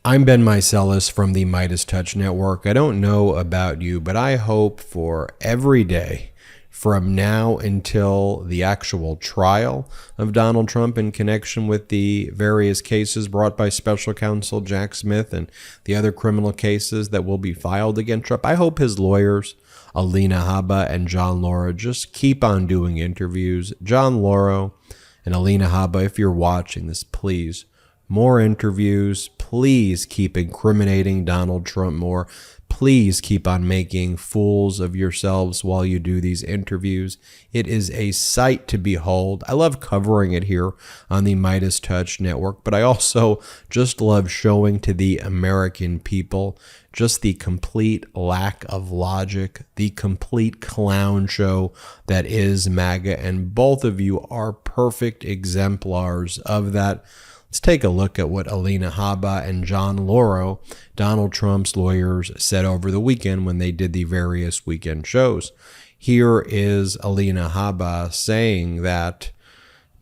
I'm Ben Meiselas from the MeidasTouch Network. I don't know about you, but I hope for every day from now until the actual trial of Donald Trump in connection with the various cases brought by Special Counsel Jack Smith and the other criminal cases that will be filed against Trump. I hope his lawyers, Alina, Habba, and Lauro, just keep on doing interviews. Lauro and Alina, Habba, if you're watching this, please, more interviews. Please keep incriminating Donald Trump more. Please keep on making fools of yourselves while you do these interviews. It is a sight to behold. I love covering it here on the MeidasTouch Network, but I also just love showing to the American people just the complete lack of logic, the complete clown show that is MAGA, and both of you are perfect exemplars of that. Let's take a look at what Alina, Habba, and Lauro, Donald Trump's lawyers, said over the weekend when they did the various weekend shows. Here is Alina, Habba, saying that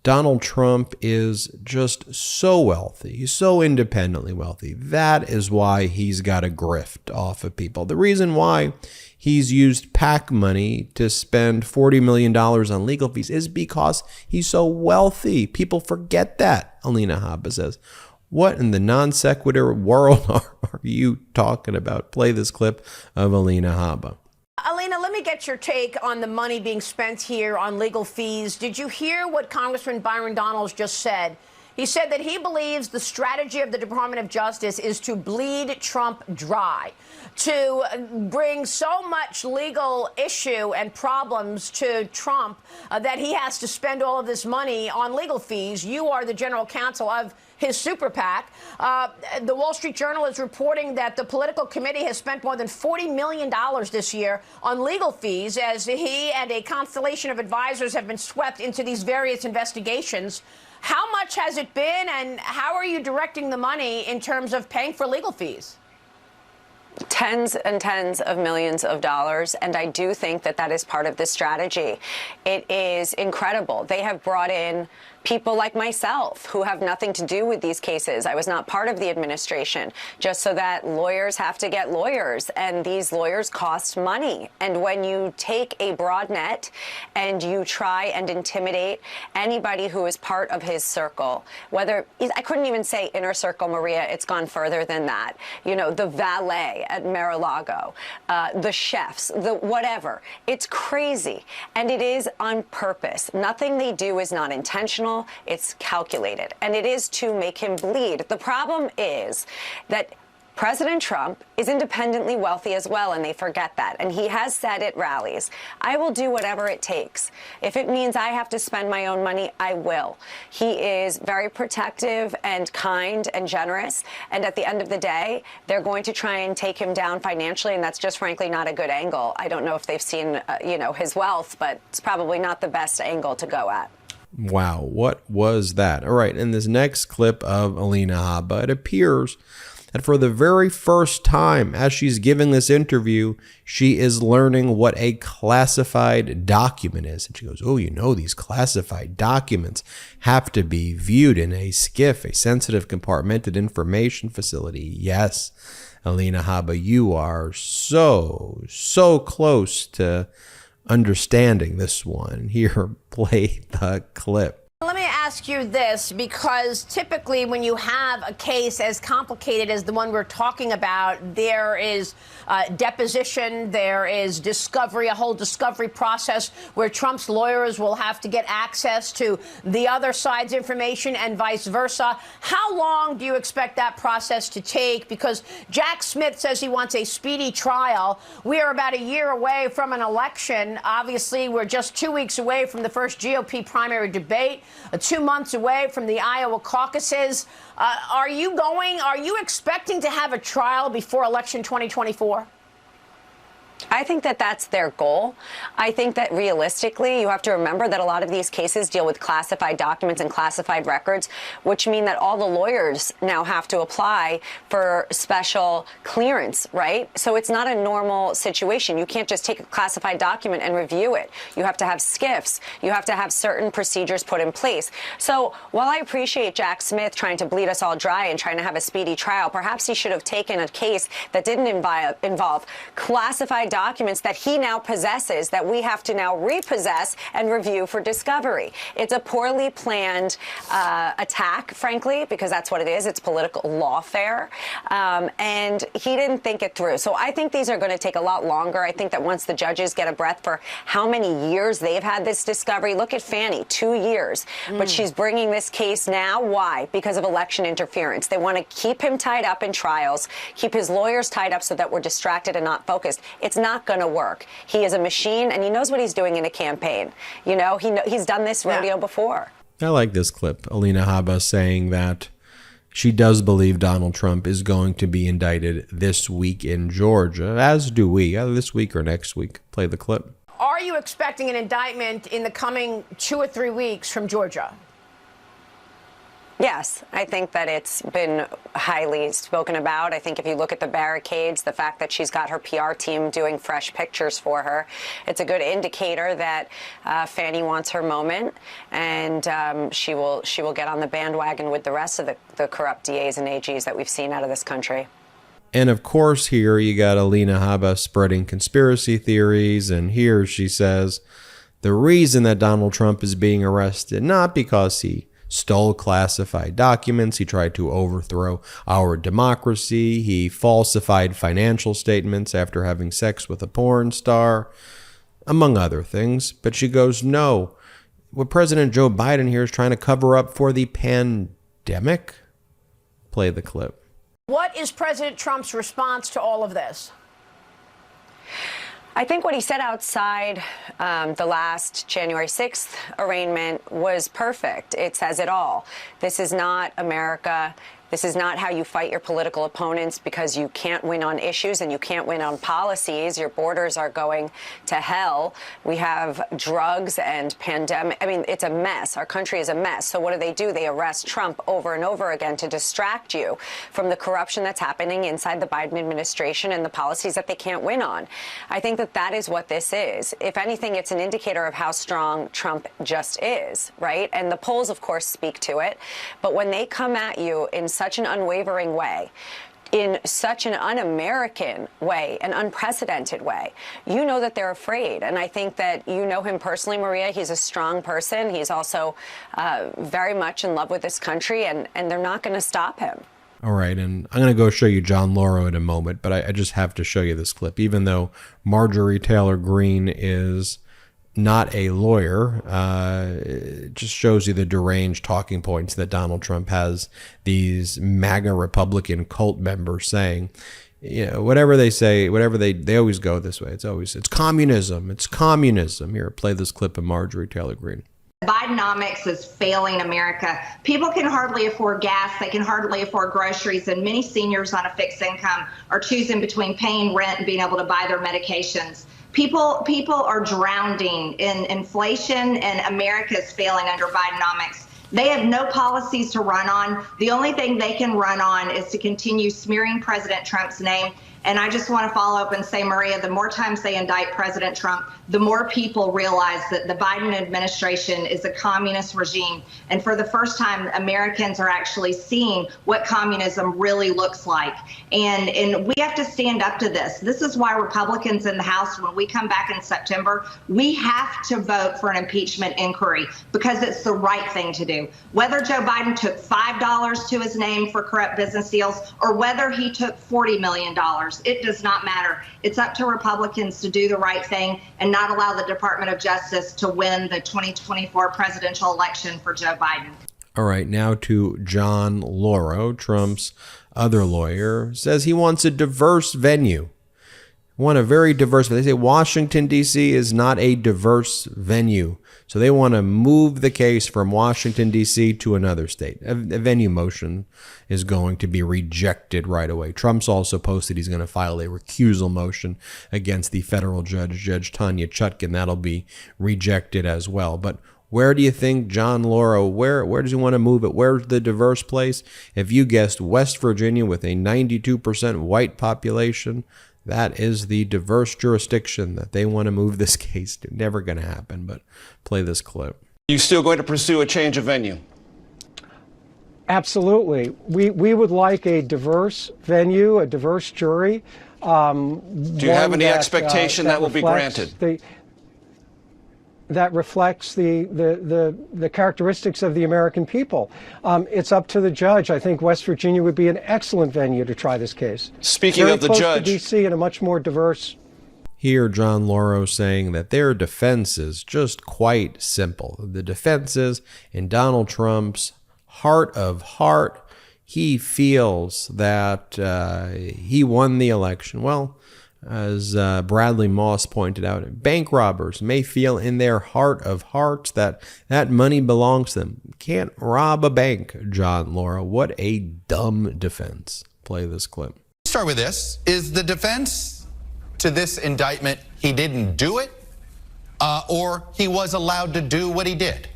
Donald Trump is just so wealthy, so independently wealthy. That is why he's got a grift off of people. The reason why he's used PAC money to spend $40 million on legal fees is because he's so wealthy. People forget that, Alina, Habba says. What in the non sequitur world are you talking about? Play this clip of Alina, Habba. Alina, let me get your take on the money being spent here on legal fees. Did you hear what Congressman Byron Donalds just said? He said that he believes the strategy of the Department of Justice is to bleed Trump dry, to bring so much legal issue and problems to Trump that he has to spend all of this money on legal fees. You are the general counsel of his super PAC. The Wall Street Journal is reporting that the political committee has spent more than $40 million this year on legal fees as he and a constellation of advisors have been swept into these various investigations. How much has it been, and how are you directing the money in terms of paying for legal fees? Tens and tens of millions of dollars, and I do think that that is part of the strategy. It is incredible. They have brought in people like myself who have nothing to do with these cases. I was not part of the administration, just so that lawyers have to get lawyers, and these lawyers cost money. And when you take a broad net and you try and intimidate anybody who is part of his circle, whether I couldn't even say inner circle, Maria, it's gone further than that. You know, the valet at Mar-a-Lago, the chefs, the whatever. It's crazy, and it is on purpose. Nothing they do is not intentional. It's calculated, and it is to make him bleed. The problem is that President Trump is independently wealthy as well, and they forget that. And he has said at rallies, I will do whatever it takes. If it means I have to spend my own money, I will. He is very protective and kind and generous. And at the end of the day, they're going to try and take him down financially. And that's just frankly not a good angle. I don't know if they've seen, his wealth, but it's probably not the best angle to go at. Wow, what was that? All right, in this next clip of Alina, Habba, it appears that for the very first time as she's giving this interview, she is learning what a classified document is. And she goes, oh, these classified documents have to be viewed in a SCIF, a sensitive compartmented information facility. Yes, Alina, Habba, you are so close to understanding this one. Here, play the clip. Let me ask you this, because typically when you have a case as complicated as the one we're talking about, there is deposition, there is discovery, a whole discovery process where Trump's lawyers will have to get access to the other side's information and vice versa. How long do you expect that process to take? Because Jack Smith says he wants a speedy trial. We are about a year away from an election. Obviously, we're just 2 weeks away from the first GOP primary debate. 2 months away from the Iowa caucuses. Are you expecting to have a trial before election 2024? I think that that's their goal. I think that realistically, you have to remember that a lot of these cases deal with classified documents and classified records, which mean that all the lawyers now have to apply for special clearance, right? So it's not a normal situation. You can't just take a classified document and review it. You have to have SCIFs. You have to have certain procedures put in place. So while I appreciate Jack Smith trying to bleed us all dry and trying to have a speedy trial, perhaps he should have taken a case that didn't involve classified documents that he now possesses that we have to now repossess and review for discovery. It's a poorly planned attack, frankly, because that's what it is. It's political lawfare. And he didn't think it through. So I think these are going to take a lot longer. I think that once the judges get a breath for how many years they've had this discovery, look at Fannie, 2 years. But she's bringing this case now. Why? Because of election interference. They want to keep him tied up in trials, keep his lawyers tied up so that we're distracted and not focused. It's not going to work. He is a machine, and he knows what he's doing in a campaign. You know, he's done this rodeo before. I like this clip. Alina Habba saying that she does believe Donald Trump is going to be indicted this week in Georgia, as do we, either this week or next week. Play the clip. Are you expecting an indictment in the coming 2 or 3 weeks from Georgia? Yes, I think that it's been highly spoken about. I think if you look at the barricades, the fact that she's got her PR team doing fresh pictures for her, it's a good indicator that Fannie wants her moment, and she will get on the bandwagon with the rest of the corrupt DAs and AGs that we've seen out of this country. And of course, here you got Alina Habba spreading conspiracy theories, and here she says the reason that Donald Trump is being arrested, not because he stole classified documents, he tried to overthrow our democracy, he falsified financial statements after having sex with a porn star, among other things. But she goes, no, what President Joe Biden here is trying to cover up for the pandemic. Play the clip. What is President Trump's response to all of this? I think what he said outside the last January 6th arraignment was perfect. It says it all. This is not America. This is not how you fight your political opponents, because you can't win on issues and you can't win on policies. Your borders are going to hell. We have drugs and pandemic. I mean, it's a mess. Our country is a mess. So what do? They arrest Trump over and over again to distract you from the corruption that's happening inside the Biden administration and the policies that they can't win on. I think that is what this is. If anything, it's an indicator of how strong Trump just is, right? And the polls, of course, speak to it. But when they come at you in such an unwavering way, in such an un-American way, an unprecedented way, you know that they're afraid. And I think that you know him personally, Maria. He's a strong person. He's also very much in love with this country, and they're not going to stop him. All right, and I'm going to go show you John Lauro in a moment, but I just have to show you this clip. Even though Marjorie Taylor Greene is not a lawyer, it just shows you the deranged talking points that Donald Trump has these MAGA Republican cult members saying. You know, whatever they say, whatever they always go this way. It's communism. It's communism. Here, play this clip of Marjorie Taylor Greene. Bidenomics is failing America. People can hardly afford gas. They can hardly afford groceries. And many seniors on a fixed income are choosing between paying rent and being able to buy their medications. People are drowning in inflation, and America is failing under Bidenomics. They have no policies to run on. The only thing they can run on is to continue smearing President Trump's name. And I just want to follow up and say, Maria, the more times they indict President Trump, the more people realize that the Biden administration is a communist regime. And for the first time, Americans are actually seeing what communism really looks like. And we have to stand up to this. This is why Republicans in the House, when we come back in September, we have to vote for an impeachment inquiry, because it's the right thing to do. Whether Joe Biden took $5 to his name for corrupt business deals, or whether he took $40 million, it does not matter. It's up to Republicans to do the right thing and not allow the Department of Justice to win the 2024 presidential election for Joe Biden. All right, now to John Lauro, Trump's other lawyer, says he wants a diverse venue. want a very diverse. They say Washington, D.C. is not a diverse venue. So they want to move the case from Washington, D.C. to another state. A venue motion is going to be rejected right away. Trump's also posted he's going to file a recusal motion against the federal judge, Judge Tanya Chutkan. That'll be rejected as well. But where do you think John Lauro, where does he want to move it? Where's the diverse place? If you guessed West Virginia with a 92% white population, that is the diverse jurisdiction that they want to move this case to. Never going to happen, but play this clip. You still going to pursue a change of venue? Absolutely. We would like a diverse venue, a diverse jury. Do you have any expectation that will be granted? That reflects the characteristics of the American people. It's up to the judge. I think West Virginia would be an excellent venue to try this case. Speaking of the judge, very close to D.C. and a much more diverse. Here, John Lauro saying that their defense is just quite simple. The defense is, in Donald Trump's heart of heart, he feels that he won the election. Well, as Bradley Moss pointed out, bank robbers may feel in their heart of hearts that that money belongs to them. Can't rob a bank, John Lauro. What a dumb defense. Play this clip. Start with this. Is the defense to this indictment he didn't do it, or he was allowed to do what he did?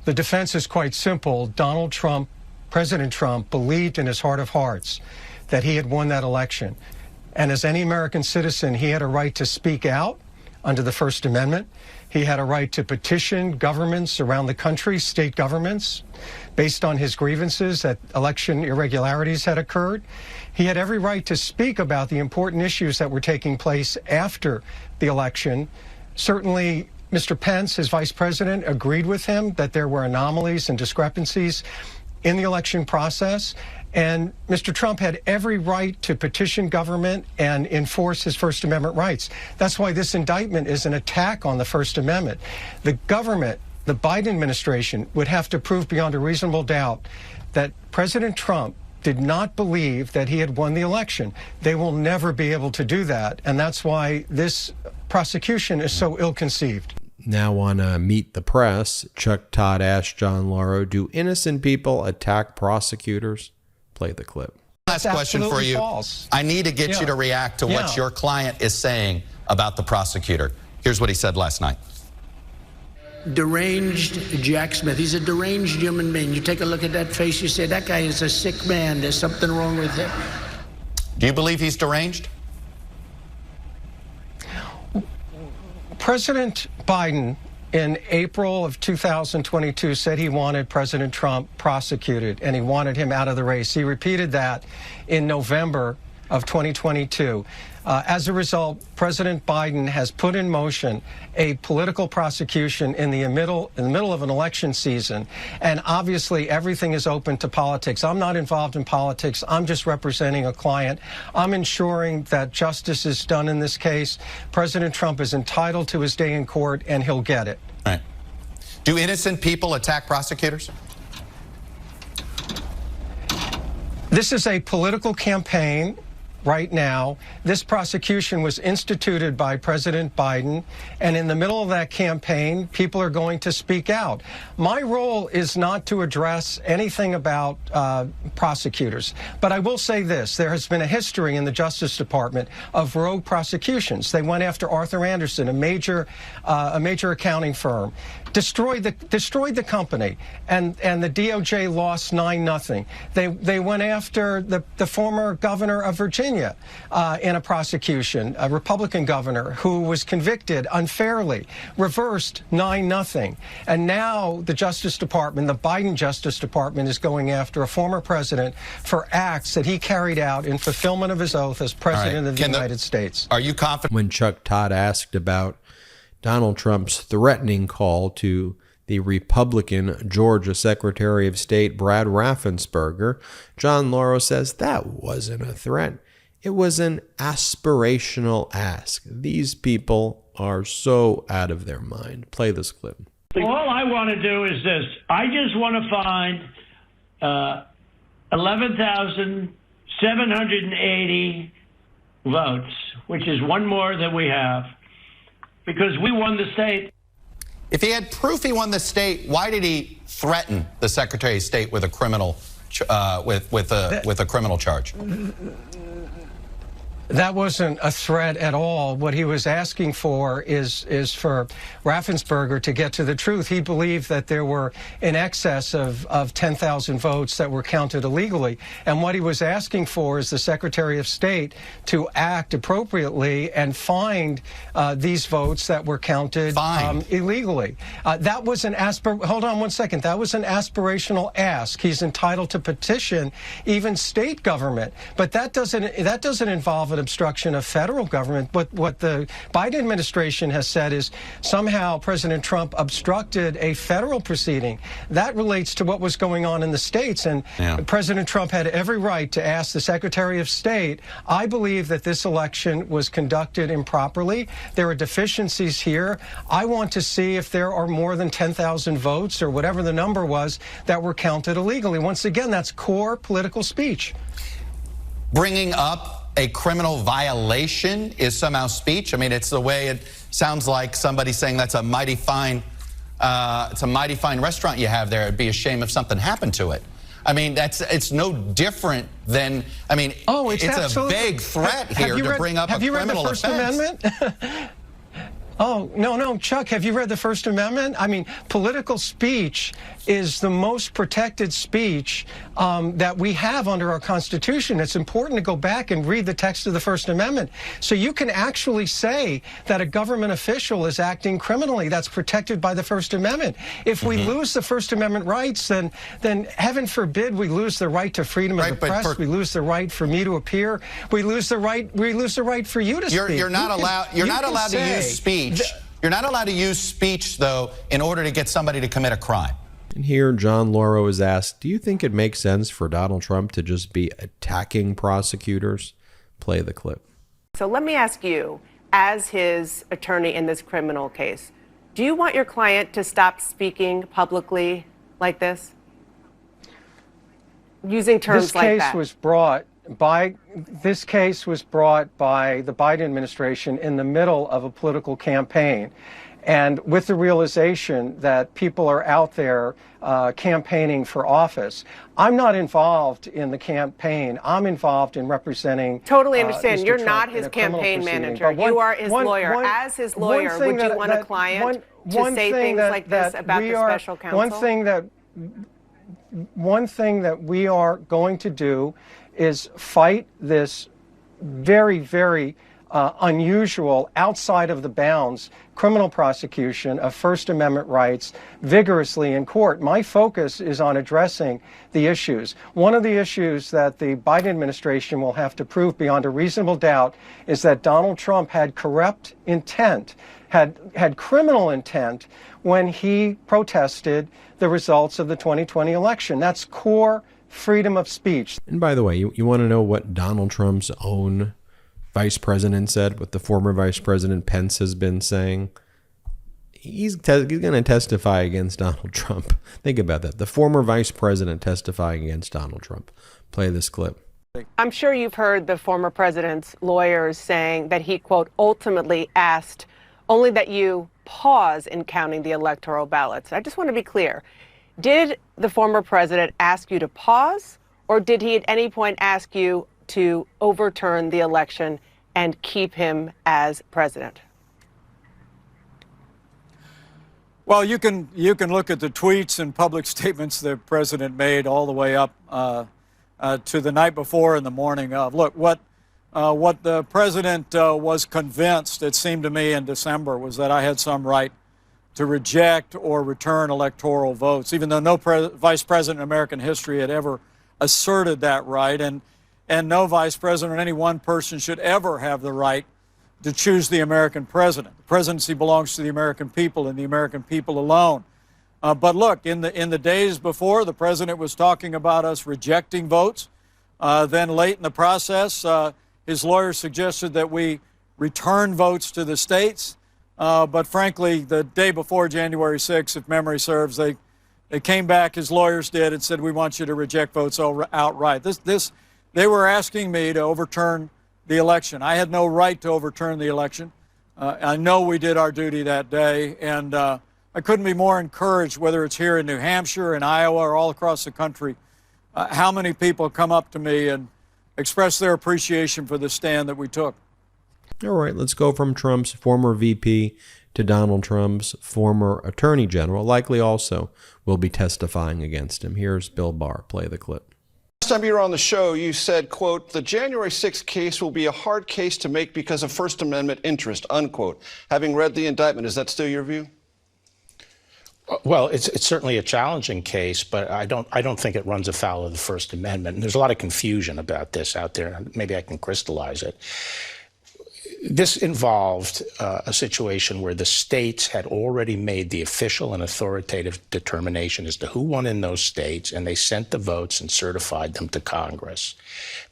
The defense is quite simple. Donald Trump, President Trump, believed in his heart of hearts that he had won that election. And as any American citizen, he had a right to speak out under the First Amendment. He had a right to petition governments around the country, state governments, based on his grievances that election irregularities had occurred. He had every right to speak about the important issues that were taking place after the election. Certainly, Mr. Pence, his vice president, agreed with him that there were anomalies and discrepancies in the election process. And Mr. Trump had every right to petition government and enforce his First Amendment rights. That's why this indictment is an attack on the First Amendment. The government, the Biden administration, would have to prove beyond a reasonable doubt that President Trump did not believe that he had won the election. They will never be able to do that. And that's why this prosecution is so ill-conceived. Now on Meet the Press, Chuck Todd asked John Lauro, do innocent people attack prosecutors? Play the clip. Last question for you. False. I need to get you to react to what your client is saying about the prosecutor. Here's what he said last night. Deranged Jack Smith. He's a deranged human being. You take a look at that face, you say, that guy is a sick man. There's something wrong with him. Do you believe he's deranged? President Biden, in April of 2022, said he wanted President Trump prosecuted and he wanted him out of the race. He repeated that in November of 2022. As a result, President Biden has put in motion a political prosecution in the middle of an election season. And obviously, everything is open to politics. I'm not involved in politics. I'm just representing a client. I'm ensuring that justice is done in this case. President Trump is entitled to his day in court, and he'll get it. All right. Do innocent people attack prosecutors? This is a political campaign. Right now, this prosecution was instituted by President Biden, and in the middle of that campaign, people are going to speak out. My role is not to address anything about prosecutors, but I will say this. There has been a history in the Justice Department of rogue prosecutions. They went after Arthur Andersen, a major accounting firm, destroyed the company, and the DOJ lost 9-0. They went after the former governor of Virginia in a prosecution, a Republican governor who was convicted unfairly, reversed 9-0. And now the Justice Department, the Biden Justice Department, is going after a former president for acts that he carried out in fulfillment of his oath as president of the United States. Are you confident? When Chuck Todd asked about Donald Trump's threatening call to the Republican Georgia Secretary of State Brad Raffensperger, John Lauro says that wasn't a threat. It was an aspirational ask. These people are so out of their mind. Play this clip. All I want to do is this. I just want to find 11,000 780 votes, which is one more than we have, because we won the state. If he had proof he won the state, why did he threaten the Secretary of State with a criminal with a criminal charge? That wasn't a threat at all. What he was asking for is for Raffensperger to get to the truth. He believed that there were in excess of 10,000 votes that were counted illegally. And what he was asking for is the Secretary of State to act appropriately and find these votes that were counted illegally. That was an hold on one second. That was an aspirational ask. He's entitled to petition even state government, but that doesn't involve an obstruction of federal government. But what the Biden administration has said is somehow President Trump obstructed a federal proceeding. That relates to what was going on in the states. And President Trump had every right to ask the Secretary of State, I believe that this election was conducted improperly. There are deficiencies here. I want to see if there are more than 10,000 votes or whatever the number was that were counted illegally. Once again, that's core political speech. Bringing up a criminal violation is somehow speech. I mean, it's the way it sounds like somebody saying that's a mighty fine, it's a mighty fine restaurant you have there. It'd be a shame if something happened to it. I mean, it's no different than, I mean, it's a vague threat here to bring up a criminal offense. Have you read the First Amendment? Oh, no, Chuck, have you read the First Amendment? I mean, political speech is the most protected speech that we have under our Constitution. It's important to go back and read the text of the First Amendment. So you can actually say that a government official is acting criminally. That's protected by the First Amendment. If we lose the First Amendment rights, then heaven forbid we lose the right to freedom of the press. We lose the right for me to appear. We lose the right for you to speak. You're not allowed to use speech. You're not allowed to use speech, though, in order to get somebody to commit a crime. And here, John Lauro is asked, do you think it makes sense for Donald Trump to just be attacking prosecutors? Play the clip. So let me ask you, as his attorney in this criminal case, do you want your client to stop speaking publicly like this? Using terms like that. This case was brought by the Biden administration in the middle of a political campaign, and with the realization that people are out there campaigning for office. I'm not involved in the campaign. I'm involved in representing. Totally understand. Mr. You're Trump not his campaign manager. You are his lawyer. As his lawyer, would you want a client to say things like this about the special counsel? One thing that we are going to do is fight this very, very unusual, outside of the bounds, criminal prosecution of First Amendment rights vigorously in court. My focus is on addressing the issues. One of the issues that the Biden administration will have to prove beyond a reasonable doubt is that Donald Trump had corrupt intent, had criminal intent when he protested the results of the 2020 election. That's core freedom of speech. And by the way, you want to know what Donald Trump's own vice president said, what the former vice president Pence has been saying? He's going to testify against Donald Trump. Think about that. The former vice president testifying against Donald Trump. Play this clip. I'm sure you've heard the former president's lawyers saying that he, quote, ultimately asked only that you pause in counting the electoral ballots. I just want to be clear. Did the former president ask you to pause, or did he at any point ask you to overturn the election and keep him as president? Well, you can look at the tweets and public statements the president made all the way up to the night before and the morning of. Look, what the president was convinced, it seemed to me in December, was that I had some right to reject or return electoral votes, even though no vice president in American history had ever asserted that right, and no vice president or any one person should ever have the right to choose the American president. The presidency belongs to the American people and the American people alone. But look, in the days before, the president was talking about us rejecting votes. Then late in the process, his lawyers suggested that we return votes to the states. But frankly, the day before January 6th, if memory serves, they came back, his lawyers did, and said, we want you to reject votes outright. They were asking me to overturn the election. I had no right to overturn the election. I know we did our duty that day, and I couldn't be more encouraged, whether it's here in New Hampshire, in Iowa, or all across the country, how many people come up to me and express their appreciation for the stand that we took. All right, let's go from Trump's former VP to Donald Trump's former Attorney General, likely also will be testifying against him. Here's Bill Barr. Play the clip. Last time you were on the show, you said, quote, the January 6th case will be a hard case to make because of First Amendment interest, unquote. Having read the indictment, is that still your view? Well, it's certainly a challenging case, but I don't think it runs afoul of the First Amendment. And there's a lot of confusion about this out there. Maybe I can crystallize it. This involved a situation where the states had already made the official and authoritative determination as to who won in those states, and they sent the votes and certified them to Congress.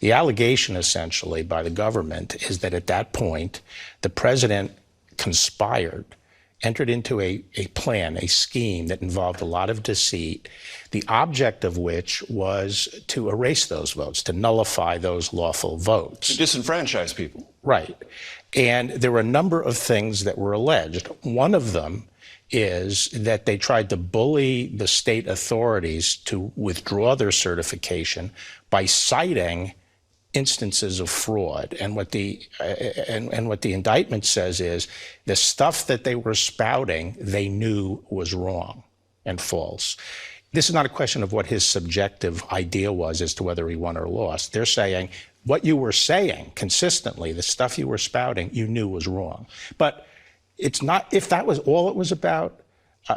The allegation, essentially, by the government is that at that point, the president conspired, entered into a plan, a scheme that involved a lot of deceit, the object of which was to erase those votes, to nullify those lawful votes. To disenfranchise people. Right. And there were a number of things that were alleged. One of them is that they tried to bully the state authorities to withdraw their certification by citing instances of fraud. And what the indictment says is the stuff that they were spouting, they knew was wrong and false. This is not a question of what his subjective idea was as to whether he won or lost. They're saying what you were saying consistently, the stuff you were spouting, you knew was wrong. But it's not, if that was all it was about,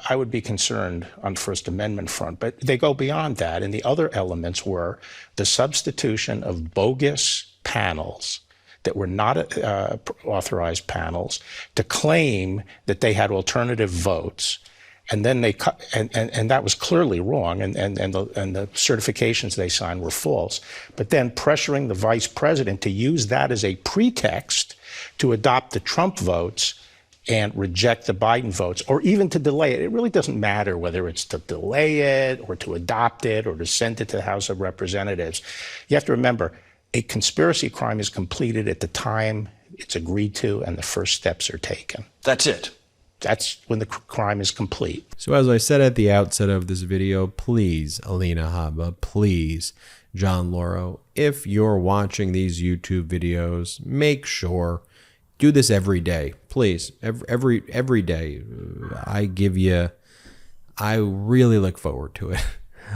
I would be concerned on the First Amendment front. But they go beyond that. And the other elements were the substitution of bogus panels that were not authorized panels to claim that they had alternative votes. And then they cut, and that was clearly wrong, and the certifications they signed were false. But then pressuring the vice president to use that as a pretext to adopt the Trump votes and reject the Biden votes, or even to delay it. It really doesn't matter whether it's to delay it or to adopt it or to send it to the House of Representatives. You have to remember, a conspiracy crime is completed at the time it's agreed to and the first steps are taken. That's it. That's when the crime is complete. So as I said at the outset of this video, please, Alina, Habba, please, John Lauro, if you're watching these YouTube videos, make sure, do this every day, please, every day. I really look forward to it.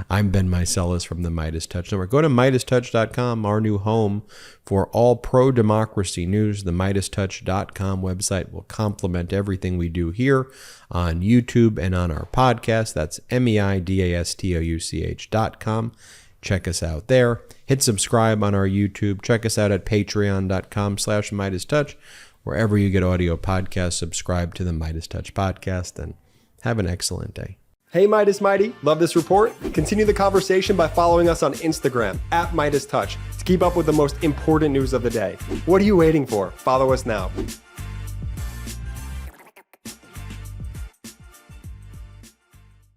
I'm Ben Meiselas from the MeidasTouch Network. Go to MeidasTouch.com, our new home for all pro-democracy news. The MeidasTouch.com website will complement everything we do here on YouTube and on our podcast. That's MeidasTouch.com. Check us out there. Hit subscribe on our YouTube. Check us out at patreon.com/MeidasTouch. Wherever you get audio podcasts, subscribe to the MeidasTouch podcast, and have an excellent day. Hey Meidas Mighty, love this report? Continue the conversation by following us on Instagram @MeidasTouch to keep up with the most important news of the day. What are you waiting for? Follow us now.